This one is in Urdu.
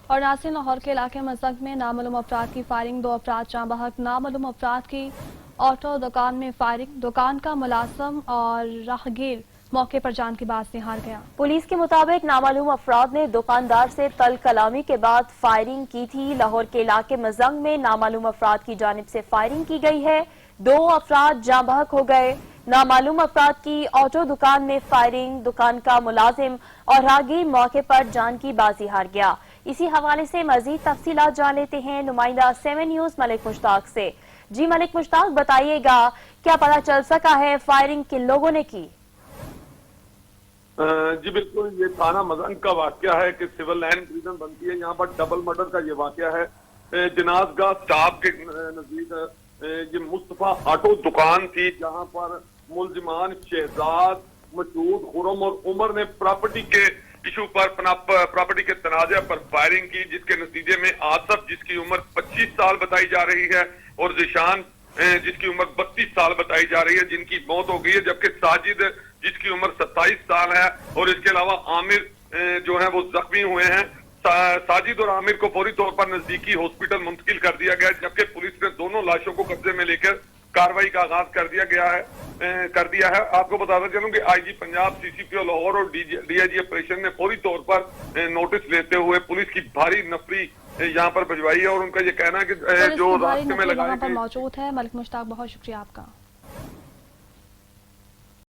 اور ناصرین، لاہور کے علاقے مزنگ میں نامعلوم افراد کی فائرنگ، 2 افراد جاں بحق، نامعلوم افراد کی آٹو دکان میں فائرنگ، دکان کا ملازم اور راہگیر موقع پر جان کی باز سے ہار گیا۔ پولیس کے مطابق نامعلوم افراد نے دکاندار سے تل کلامی کے بعد فائرنگ کی تھی۔ لاہور کے علاقے مزنگ میں نامعلوم افراد کی جانب سے فائرنگ کی گئی ہے، 2 افراد جاں بحق ہو گئے۔ نامعلوم افراد کی آٹو دکان میں فائرنگ، دکان کا ملازم اور راہگیر موقع پر جان کی بازی ہار گیا۔ اسی حوالے سے مزید تفصیلات جان لیتے ہیں نمائندہ 7 نیوز ملک مشتاق سے۔ جی ملک مشتاق، بتائیے گا کیا پتہ چل سکا ہے فائرنگ کن لوگوں نے کی؟ جی بالکل، یہ تھانہ مزنگ کا واقعہ ہے کہ سول لائن پریزن بنتی ہے، یہاں پر ڈبل مرڈر کا یہ واقعہ ہے۔ جناز گاہ سٹاپ کے نزدیک یہ مصطفیٰ آٹو دکان تھی، جہاں پر ملزمان شہزاد، مسعود، خرم اور عمر نے پراپرٹی کے ایشو پر پراپرٹی کے تنازع پر فائرنگ کی، جس کے نتیجے میں آصف، جس کی عمر 25 سال بتائی جا رہی ہے، اور ذیشان، جس کی عمر 32 سال بتائی جا رہی ہے، جن کی موت ہو گئی ہے، جبکہ ساجد، جس کی عمر 27 سال ہے، اور اس کے علاوہ عامر جو ہیں وہ زخمی ہوئے ہیں۔ ساجد اور عامر کو فوری طور پر نزدیکی ہاسپٹل منتقل کر دیا گیا، جبکہ پولیس نے دونوں لاشوں کو قبضے میں لے کر کارروائی کا آغاز کر دیا ہے۔ آپ کو بتاتا چلوں کہ آئی جی پنجاب، سی سی پی او لاہور اور ڈی آئی جی آپریشن نے فوری طور پر نوٹس لیتے ہوئے پولیس کی بھاری نفری یہاں پر بھجوائی ہے، اور ان کا یہ کہنا ہے کہ جو راستے میں لگائی گئی موجود ہے۔ ملک مشتاق، بہت شکریہ آپ کا۔